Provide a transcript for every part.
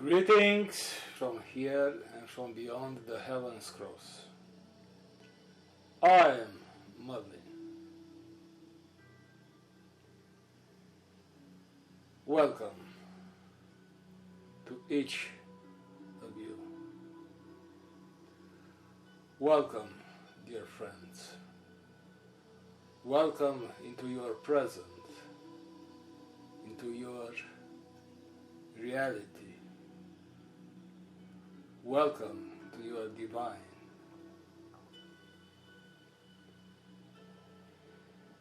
Greetings from here and from beyond the heavens cross. I am Merlin. Welcome to each of you. Welcome, dear friends. Welcome into your present, into your reality. Welcome to your divine.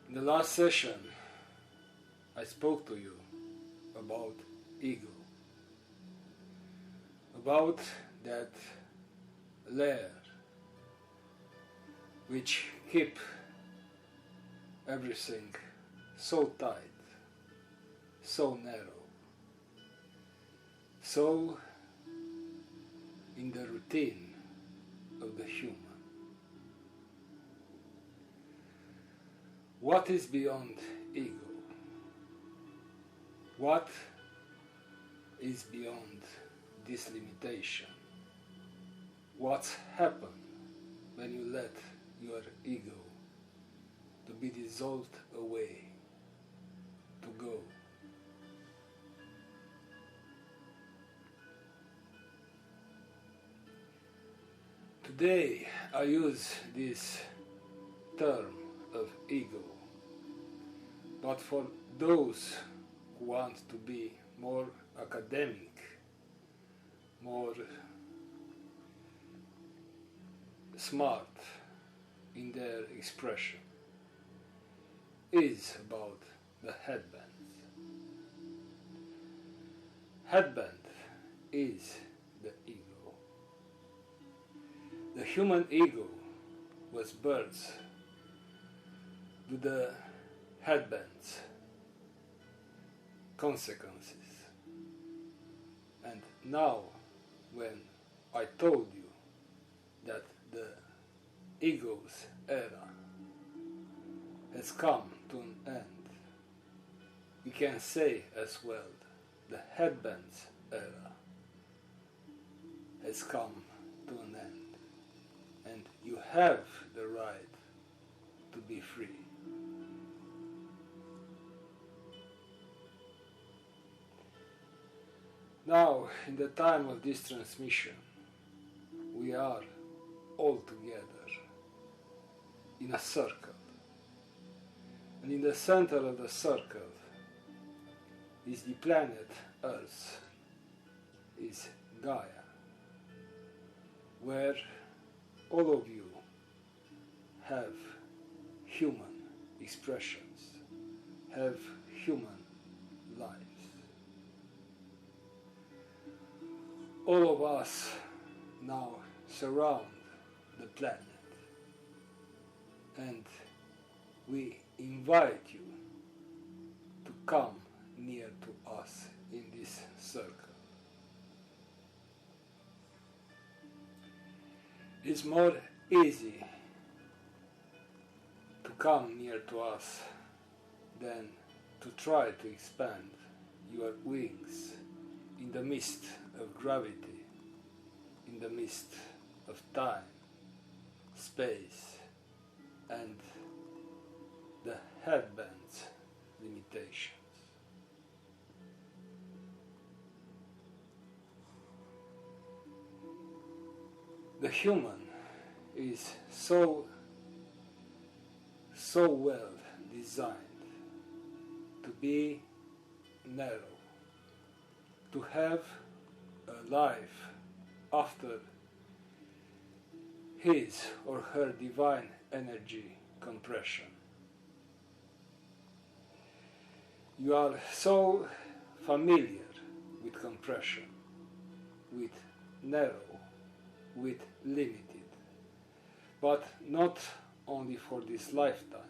In the last session, I spoke to you about ego, about that layer which keep everything so tight, so narrow, so in the routine of the human. What is beyond ego? What is beyond this limitation? What's happened when you let your ego to be dissolved away, to go? Today I use this term of ego, but for those who want to be more academic, more smart in their expression, is about the headband. Headband is the ego. The human ego was birthed to the headband's consequences. And now, when I told you that the ego's era has come to an end, we can say as well the headband's era has come to an end. And you have the right to be free. Now, in the time of this transmission, we are all together in a circle. And in the center of the circle is the planet Earth, is Gaia, where all of you have human expressions, have human lives. All of us now surround the planet, and we invite you to come near to us in this circle. It's more easy to come near to us than to try to expand your wings in the midst of gravity, in the midst of time, space, and the headband's limitations. The human is so well designed to be narrow, to have a life after his or her divine energy compression. You are so familiar with compression, with narrow, with limited, but not only for this lifetime.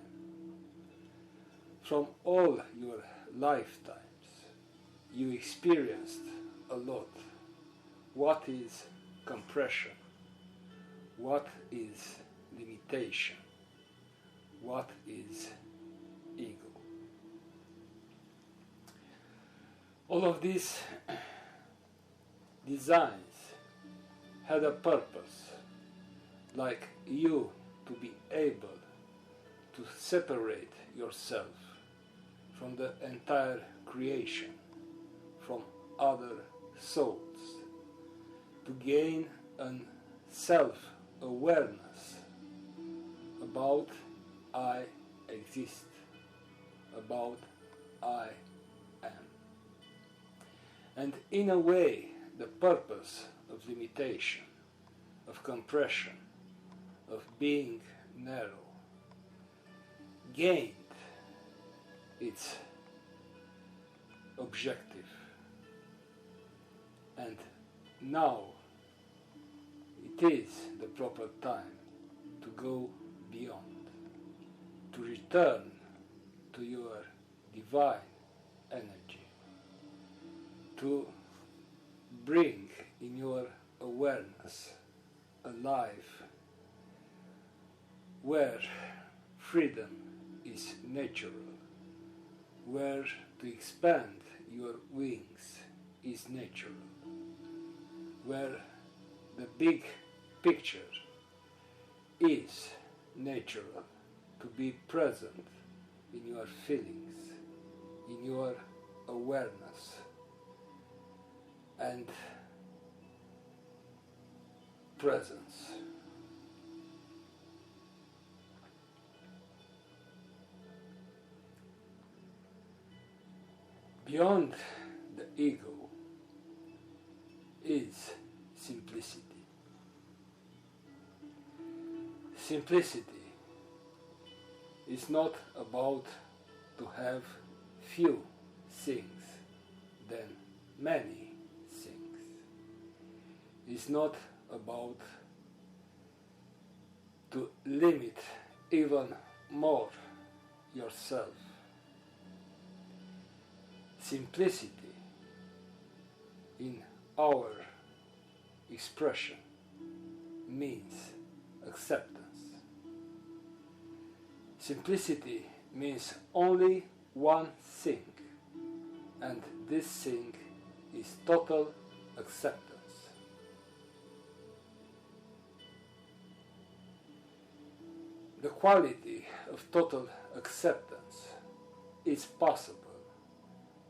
From all your lifetimes, you experienced a lot. What is compression? What is limitation? What is ego? All of this designs had a purpose, like you to be able to separate yourself from the entire creation, from other souls, to gain an self-awareness about I exist, about I am. And in a way, the purpose of limitation, of compression, of being narrow, gained its objective. And now it is the proper time to go beyond, to return to your divine energy, to bring in your awareness a life where freedom is natural, where to expand your wings is natural, where the big picture is natural, to be present in your feelings, in your awareness, and presence. Beyond the ego is simplicity. Simplicity is not about to have few things than many things. It's not about to limit even more yourself. Simplicity in our expression means acceptance. Simplicity means only one thing, and this thing is total acceptance. The quality of total acceptance is possible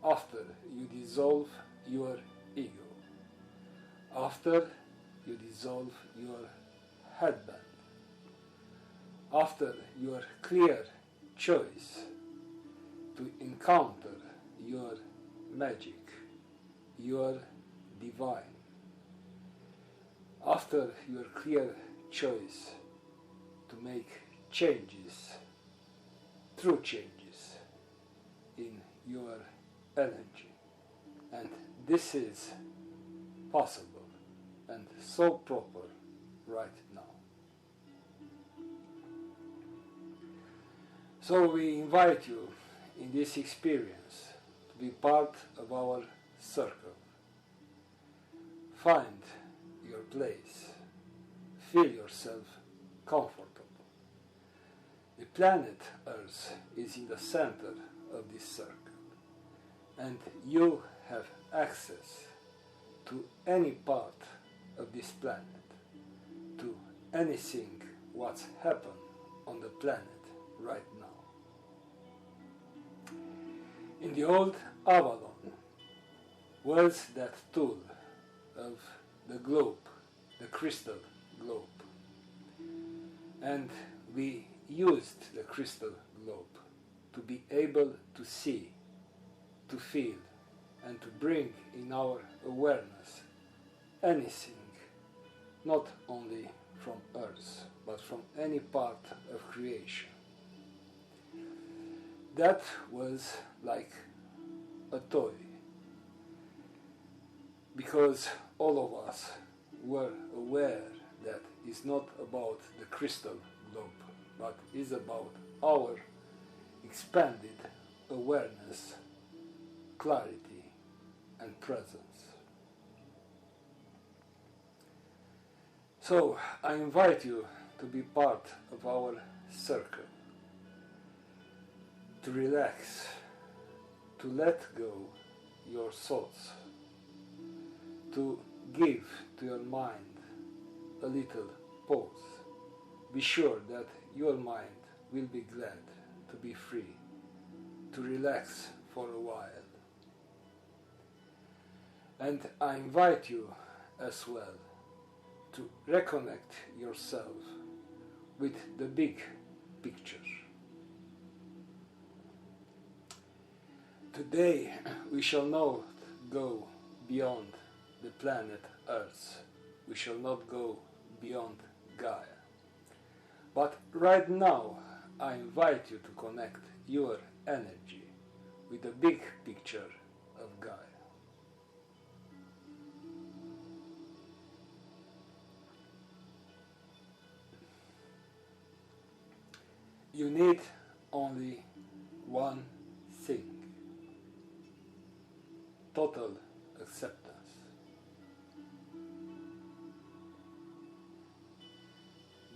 after you dissolve your ego, after you dissolve your headband, after your clear choice to encounter your magic, your divine, after your clear choice to make changes, true changes in your energy. And this is possible and so proper right now. So we invite you in this experience to be part of our circle. Find your place. Feel yourself comfortable. The planet Earth is in the center of this circle, and you have access to any part of this planet, to anything what's happened on the planet right now. In the old Avalon was that tool of the globe, the crystal globe, and we used the crystal globe to be able to see, to feel, and to bring in our awareness anything, not only from Earth, but from any part of creation. That was like a toy, because all of us were aware that it's not about the crystal globe, but is about our expanded awareness, clarity, and presence. So I invite you to be part of our circle, to relax, to let go your thoughts, to give to your mind a little pause. Be sure that your mind will be glad to be free, to relax for a while. And I invite you as well to reconnect yourself with the big picture. Today we shall not go beyond the planet Earth. We shall not go beyond Gaia. But right now I invite you to connect your energy with the big picture of Gaia. You need only one thing: total acceptance.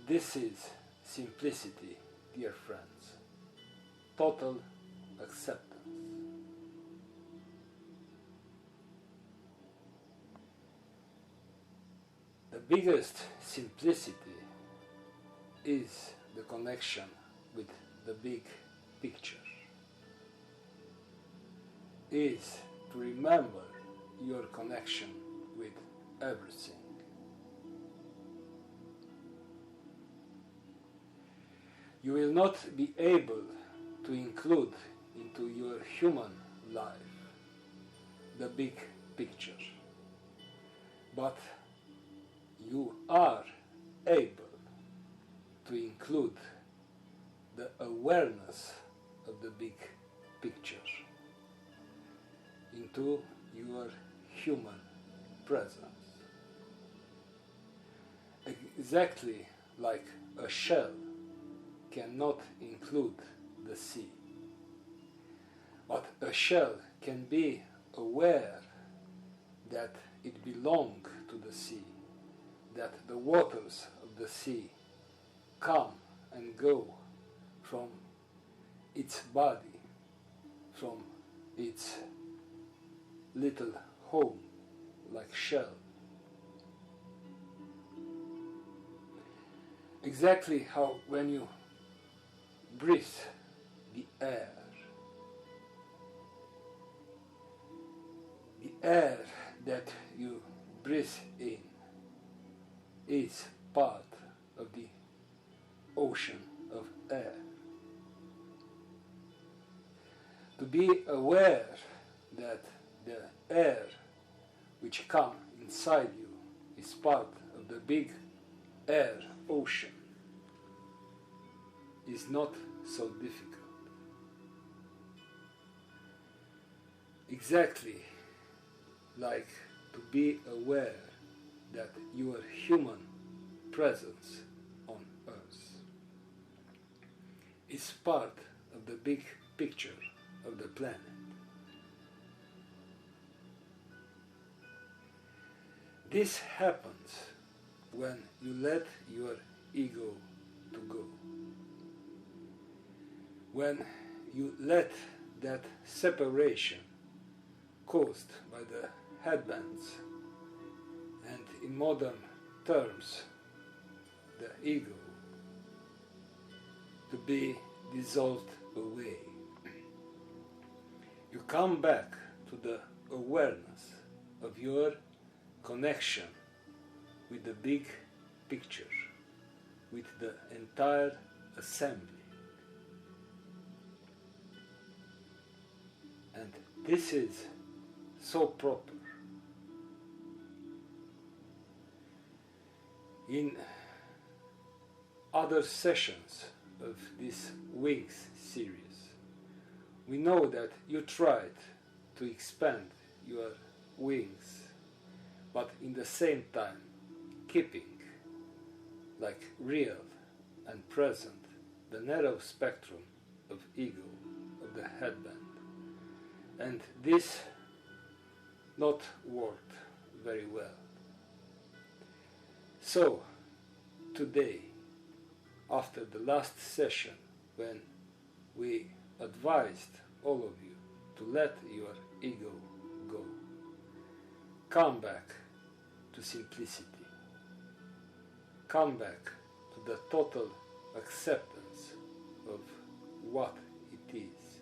This is simplicity, dear friends. Total acceptance. The biggest simplicity is the connection with the big picture. Is to remember your connection with everything. You will not be able to include into your human life the big picture, but you are able to include the awareness of the big picture into your human presence. Exactly like a shell cannot include the sea, but a shell can be aware that it belongs to the sea, that the waters of the sea come and go from its body, from its little home like shell. Exactly how when you breathe the air that you breathe in is part of the ocean of air. To be aware that the air which comes inside you is part of the big air ocean is not so difficult. Exactly like to be aware that your human presence on Earth is part of the big picture of the planet. This happens when you let your ego to go. When you let that separation caused by the headbands, and in modern terms the ego, to be dissolved away. You come back to the awareness of your connection with the big picture, with the entire assembly. And this is so proper. In other sessions of this Wings series, we know that you tried to expand your wings, but in the same time keeping like real and present the narrow spectrum of ego of the headband. And this not worked very well. So today, after the last session, when we advised all of you to let your ego go, come back to simplicity. Come back to the total acceptance of what it is,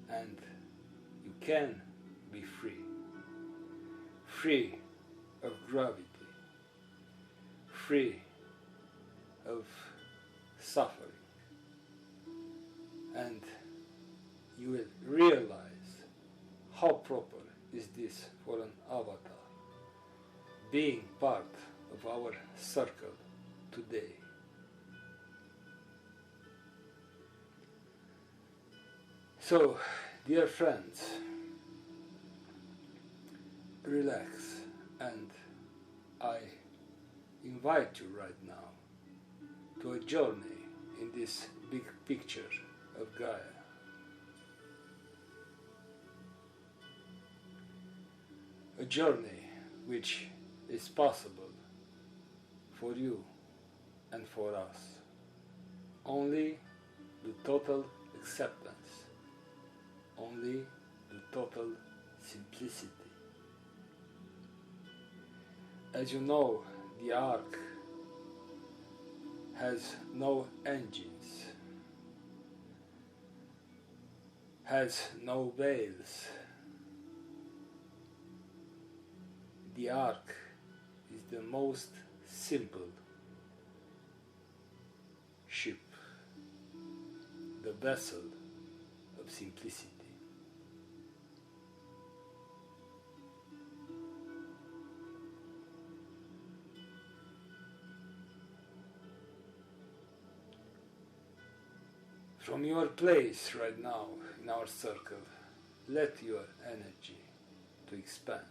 and you can be free. Free of gravity, free of suffering, and you will realize how proper is this for an avatar, being part of our circle today. So, dear friends, relax, and I invite you right now to a journey in this big picture of Gaia. A journey which is possible for you and for us. Only the total acceptance, only the total simplicity. As you know, the Ark has no engines, has no veils. The Ark is the most simple ship, the vessel of simplicity. From your place right now in our circle, let your energy to expand.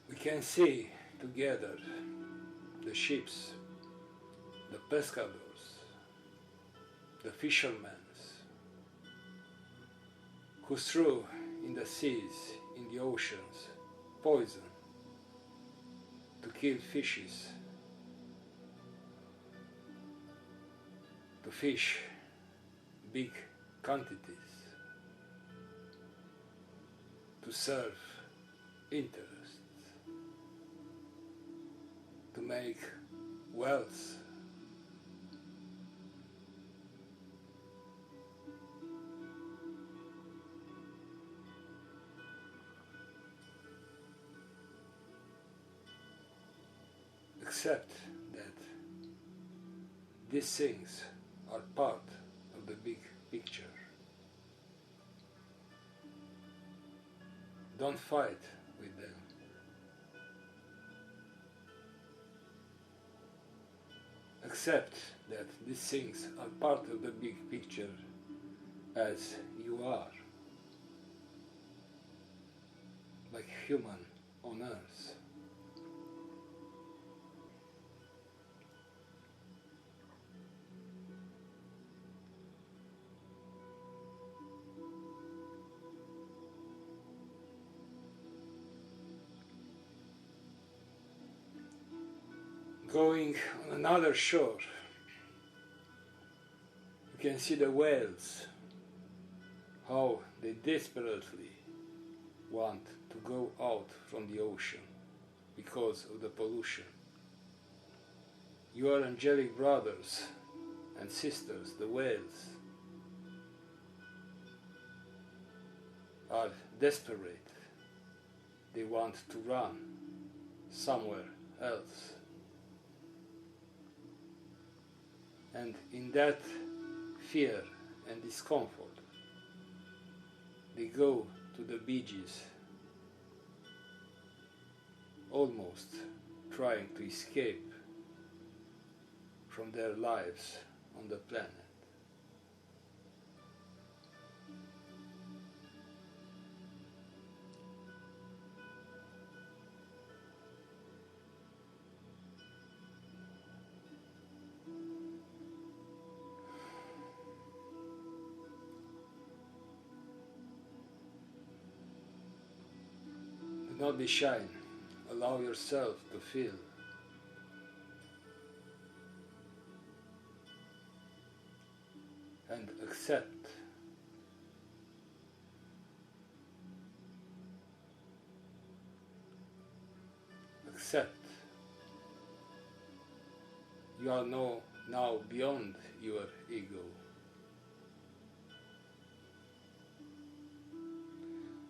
We can see together the ships, the pescadores, the fishermen who threw in the seas, in the oceans, poison to kill fishes, to fish big quantities, to serve interests, to make wealth. Accept that these things are part of the big picture. Don't fight with them. Accept that these things are part of the big picture as you are, like human on earth. Going on another shore, you can see the whales, how they desperately want to go out from the ocean because of the pollution. Your angelic brothers and sisters, the whales, are desperate. They want to run somewhere else. And in that fear and discomfort, they go to the beaches, almost trying to escape from their lives on the planet. Do not be shy. Allow yourself to feel. And accept. Accept. You are now beyond your ego.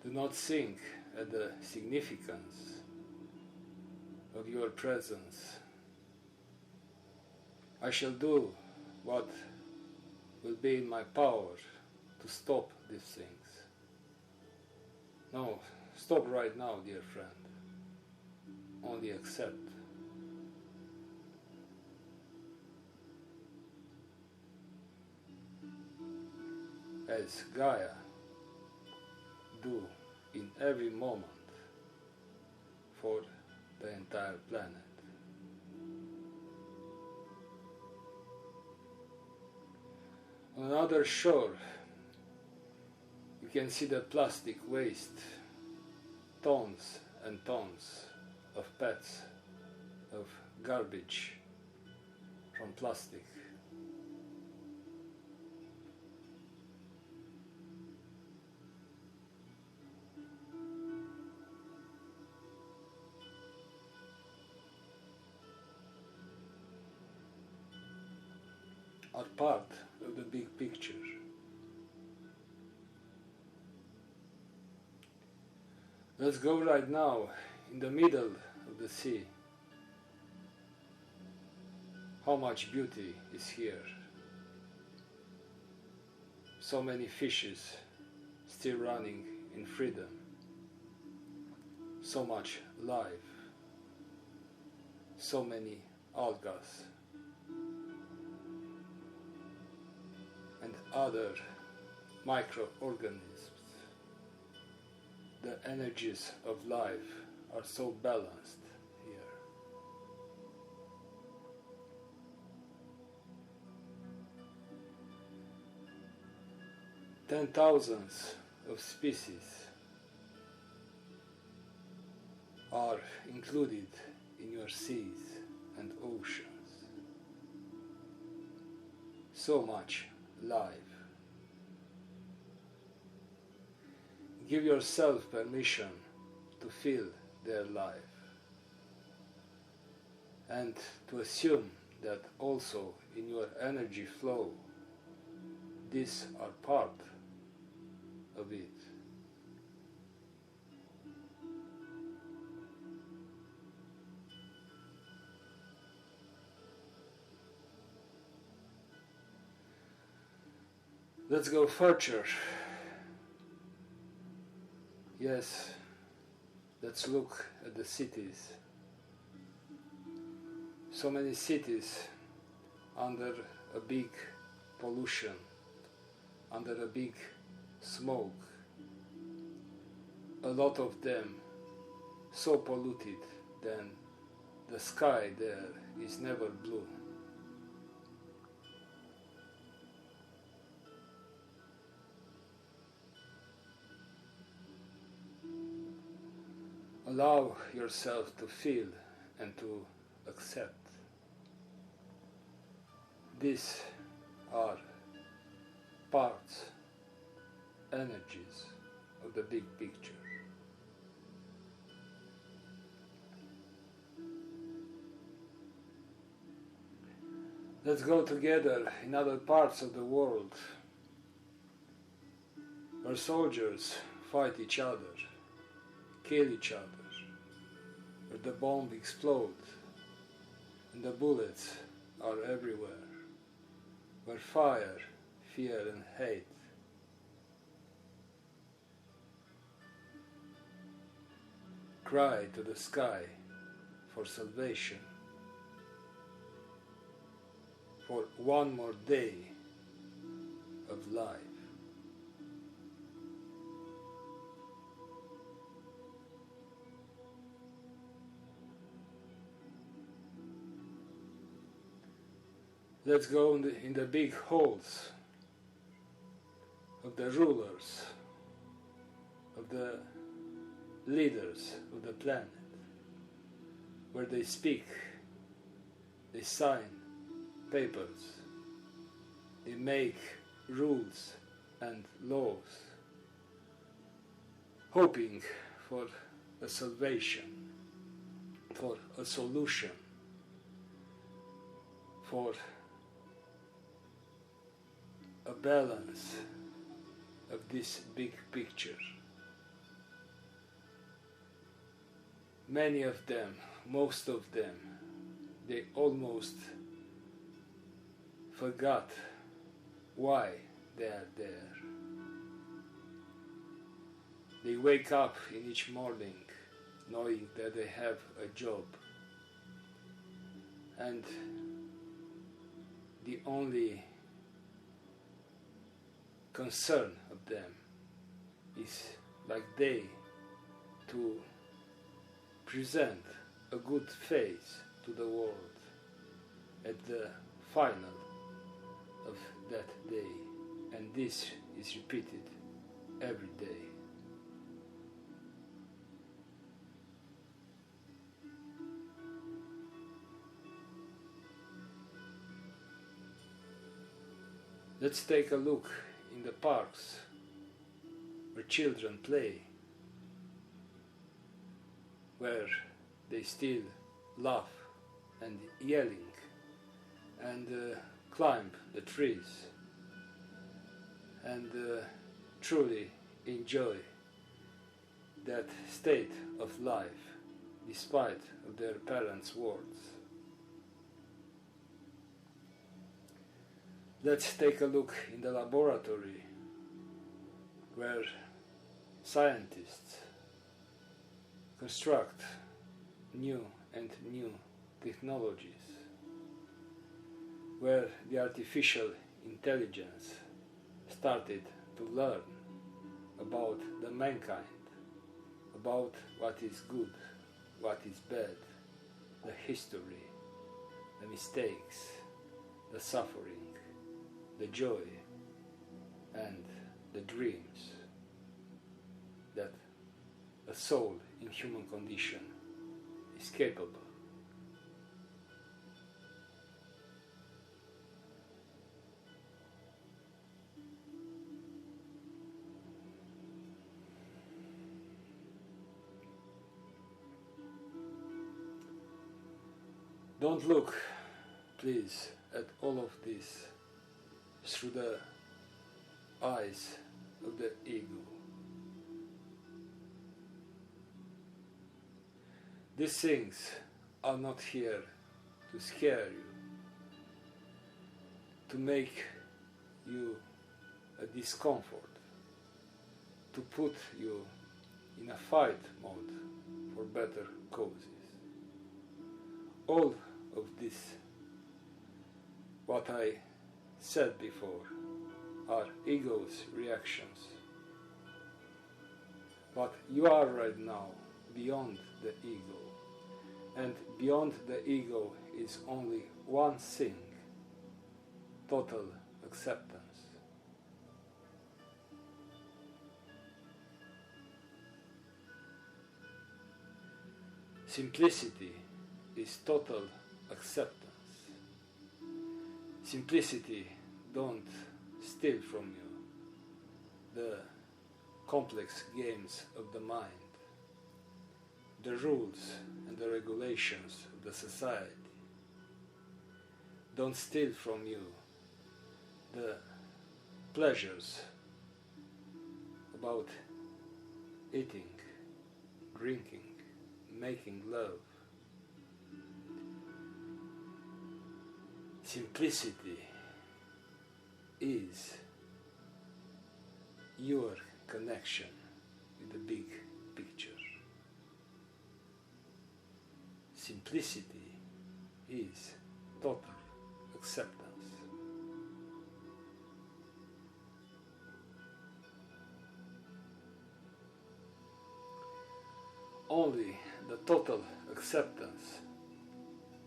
Do not think at the significance of your presence. I shall do what will be in my power to stop these things. No, stop right now, dear friend. Only accept. As Gaia do in every moment for the entire planet. On another shore, you can see the plastic waste, tons and tons of pets, of garbage from plastic. Are part of the big picture. Let's go right now in the middle of the sea. How much beauty is here. So many fishes still running in freedom. So much life. So many algas. And other microorganisms. The energies of life are so balanced here. Ten thousands of species are included in your seas and oceans. So much life. Give yourself permission to feel their life and to assume that also in your energy flow these are part of it. Let's go further. Yes, let's look at the cities. So many cities under a big pollution, under a big smoke. A lot of them so polluted that the sky there is never blue. Allow yourself to feel and to accept. These are parts, energies of the big picture. Let's go together in other parts of the world where soldiers fight each other, kill each other, where the bomb explodes and the bullets are everywhere, where fire, fear and hate cry to the sky for salvation, for one more day of life. Let's go in the big halls of the rulers, of the leaders of the planet, where they speak, they sign papers, they make rules and laws, hoping for a salvation, for a solution, for a balance of this big picture. Many of them, most of them, they almost forgot why they are there. They wake up in each morning knowing that they have a job, and the only concern of them is, like they, to present a good face to the world at the final of that day, and this is repeated every day. Let's take a look in the parks where children play, where they still laugh and yelling and climb the trees and truly enjoy that state of life despite of their parents' words. Let's take a look in the laboratory where scientists construct new and new technologies, where the artificial intelligence started to learn about the mankind, about what is good, what is bad, the history, the mistakes, the suffering, the joy, and the dreams that a soul in human condition is capable. Don't look, please, at all of this through the eyes of the ego. These things are not here to scare you, to make you a discomfort, to put you in a fight mode for better causes. All of this, what I said before, are ego's reactions. But you are right now beyond the ego, and beyond the ego is only one thing: total acceptance. Simplicity is total acceptance. Simplicity don't steal from you the complex games of the mind, the rules and the regulations of the society. Don't steal from you the pleasures about eating, drinking, making love. Simplicity is your connection with the big picture. Simplicity is total acceptance. Only the total acceptance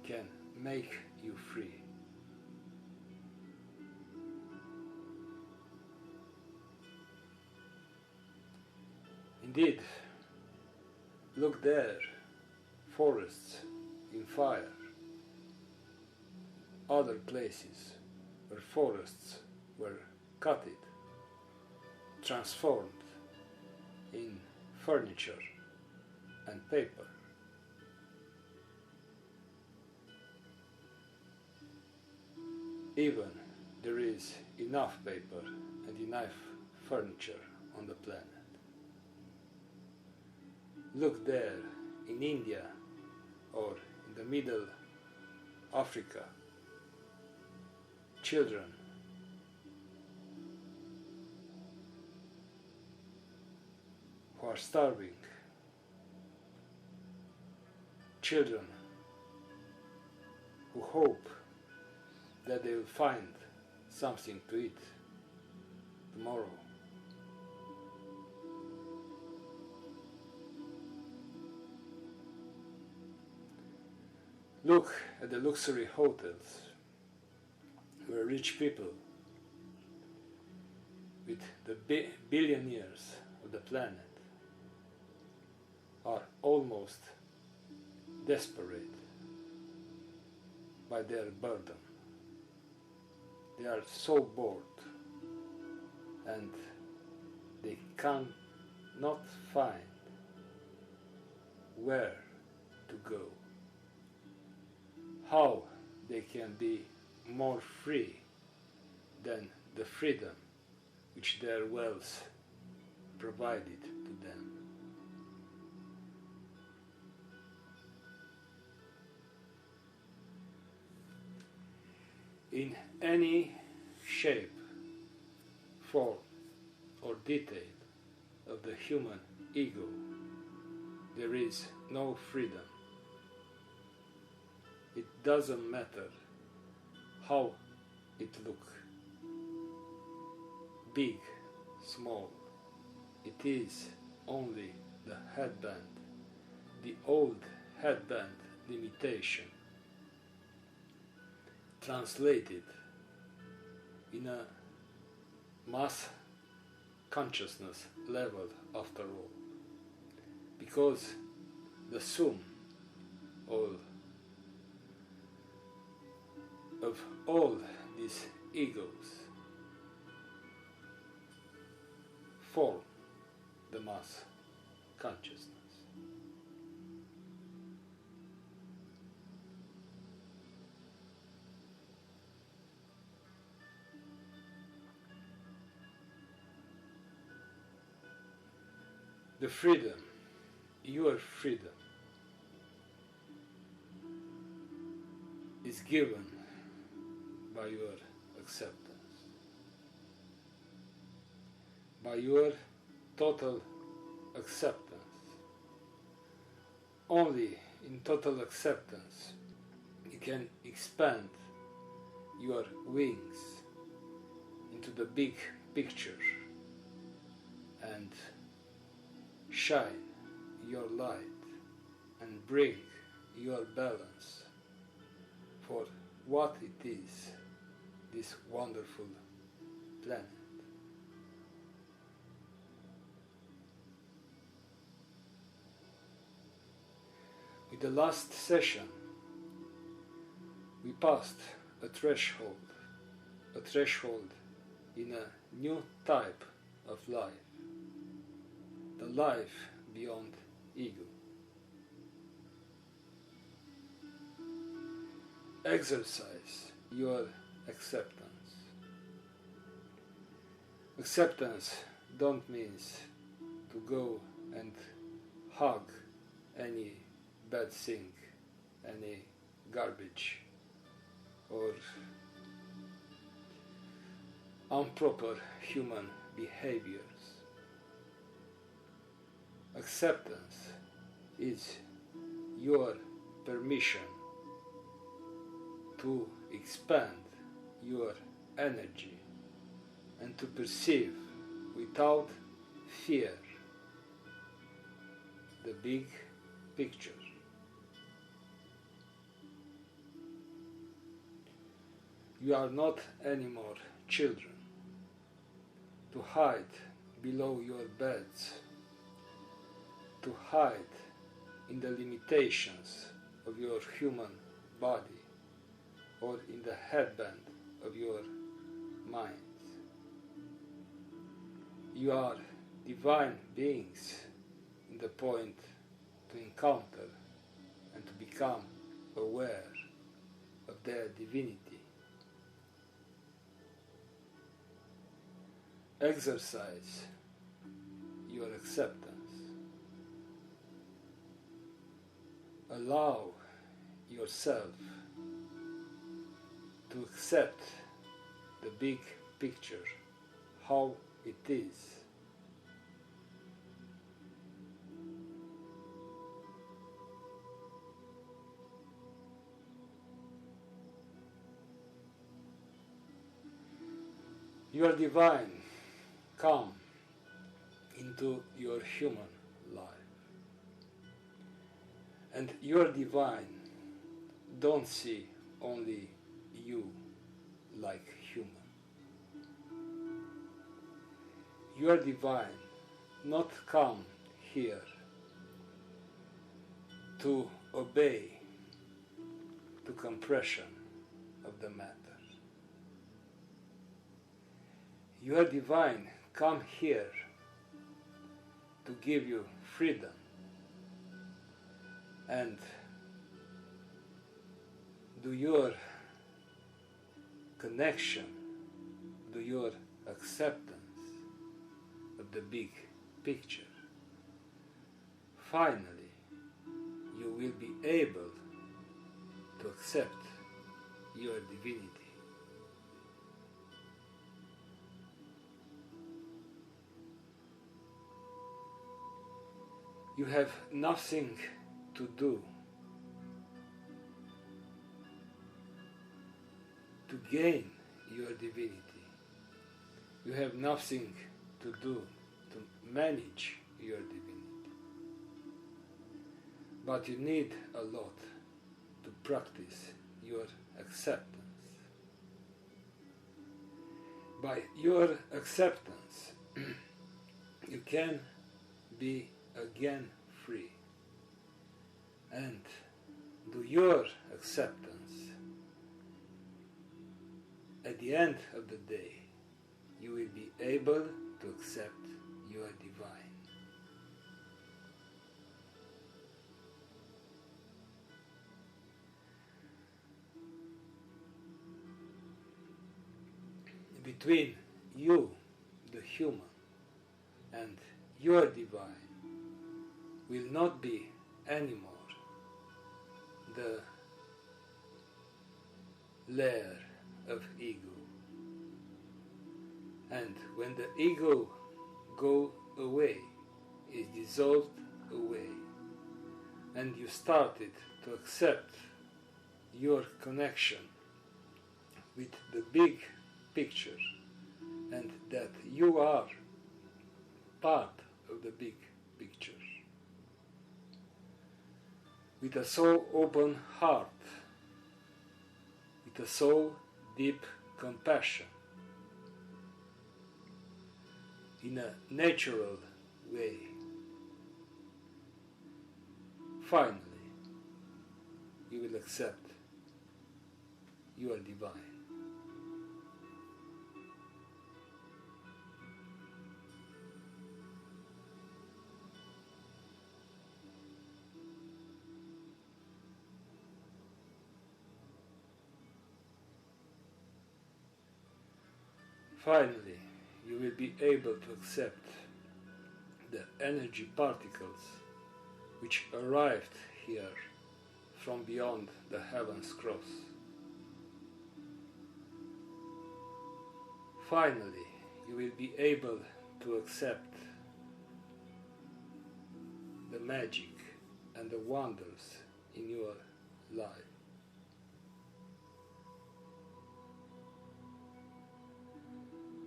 can make you free. Indeed, Look there, forests in fire, other places where forests were cut, transformed in furniture and paper. Even there is enough paper and enough furniture on the planet. Look there in India or in the Middle Africa, children who are starving, children who hope that they will find something to eat tomorrow. Look at the luxury hotels where rich people with the billionaires of the planet are almost desperate by their burden. They are so bored and they cannot find where to go, how they can be more free than the freedom which their wealth provided to them. In any shape, form, or detail of the human ego, there is no freedom. It doesn't matter how it looks, big, small. It is only the headband, the old headband limitation, translated in a mass consciousness level after all, because the sum of all these egos form the mass consciousness. The freedom, your freedom, is given by your acceptance, by your total acceptance. Only in total acceptance you can expand your wings into the big picture and shine your light and bring your balance for what it is, this wonderful planet. With the last session, we passed a threshold in a new type of life, the life beyond ego. Exercise your acceptance. Acceptance don't mean to go and hug any bad thing, any garbage or improper human behaviors. Acceptance is your permission to expand your energy and to perceive without fear the big picture. You are not anymore children to hide below your beds, to hide in the limitations of your human body or in the headband of your mind. You are divine beings in the point to encounter and to become aware of their divinity. Exercise your acceptance. Allow yourself to accept the big picture, how it is. You are divine. Come into your human life. And you are divine. Don't see only you like human. You are divine. Not come here to obey the compression of the matter. You are divine. Come here to give you freedom and do your connection, do your acceptance of the big picture. Finally, you will be able to accept your divinity. You have nothing to do to gain your divinity. You have nothing to do to manage your divinity. But you need a lot to practice your acceptance. By your acceptance, you can be again free, and do your acceptance. At the end of the day, you will be able to accept your divine. Between you, the human, and your divine will not be anymore the layer of ego. And when the ego go away, is dissolved away, and you started to accept your connection with the big picture, and that you are part of the big picture, with a so open heart, with a so deep compassion, in a natural way. Finally, you will accept you are divine. Finally, you will be able to accept the energy particles which arrived here from beyond the heaven's cross. Finally, you will be able to accept the magic and the wonders in your life.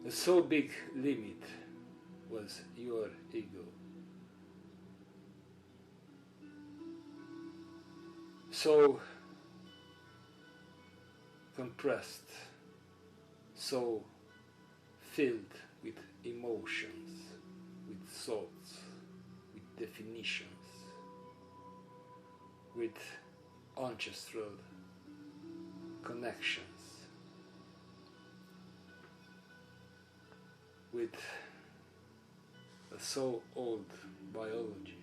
A so big limit was your ego. So compressed, so filled with emotions, with thoughts, with definitions. with ancestral connections, with a so old biology.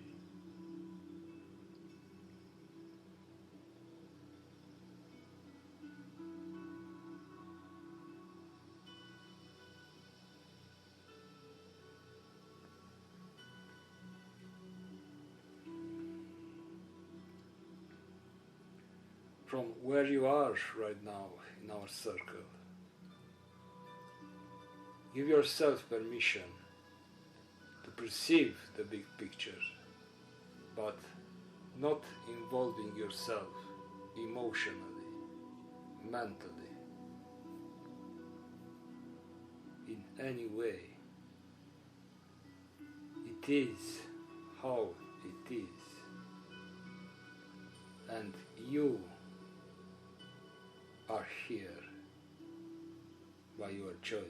From where you are right now in our circle, give yourself permission to perceive the big picture, but not involving yourself emotionally, mentally, in any way. It is how it is, and you are here by your choice.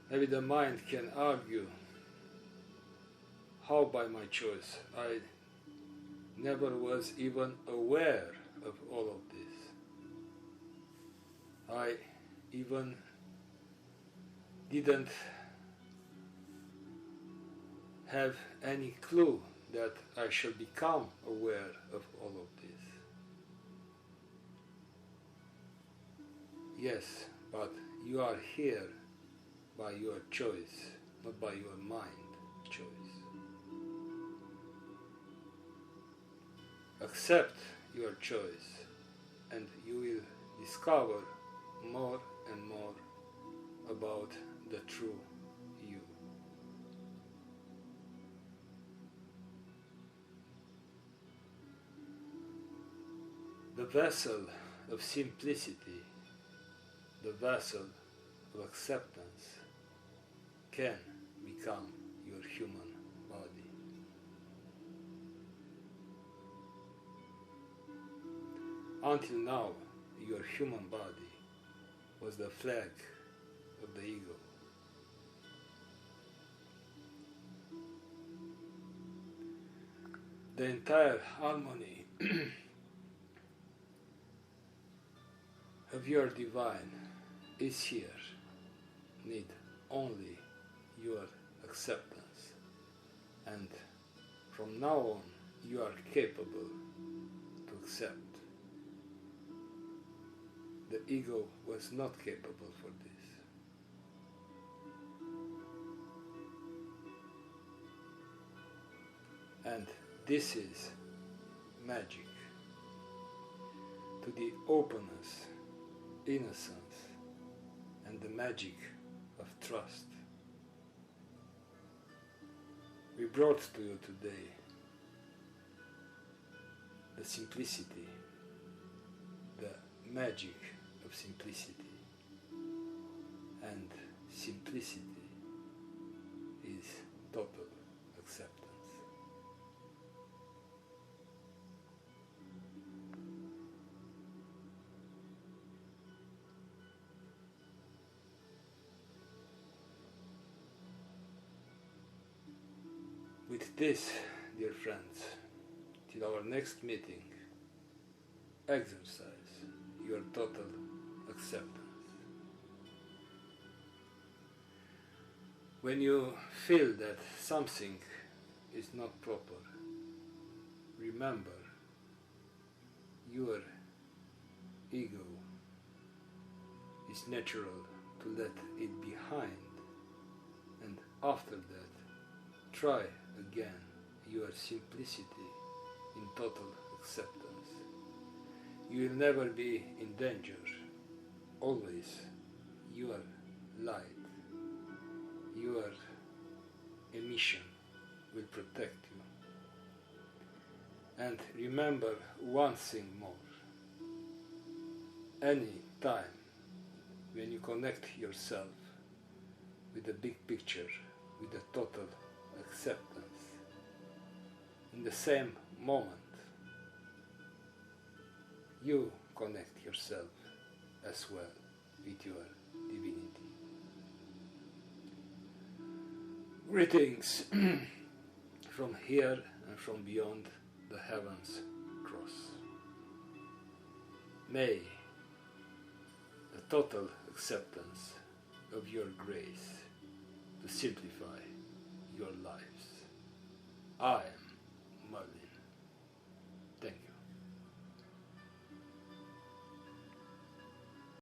Maybe the mind can argue, how by my choice? I never was even aware of all of this. I even didn't have any clue that I shall become aware of all of this. Yes, but you are here by your choice, not by your mind choice. Accept your choice, and you will discover more and more about the true you. The vessel of simplicity, the vessel of acceptance, can become your human body. Until now, your human body was the flag of the ego. The entire harmony of your divine is here, need only your acceptance, and from now on you are capable to accept. The ego was not capable for this. And this is magic to the openness, innocence, and the magic of trust. We brought to you today the simplicity, the magic of simplicity, and simplicity is total acceptance. With this, dear friends, till our next meeting, exercise your total acceptance. When you feel that something is not proper, remember your ego is natural to let it behind, and after that try again your simplicity in total acceptance. You will never be in danger. Always your light, your emission will protect you. And remember one thing more. Any time when you connect yourself with the big picture, with the total acceptance, in the same moment you connect yourself as well with your divinity. Greetings from here and from beyond the heavens cross. May the total acceptance of your grace to simplify your lives. I am Marley.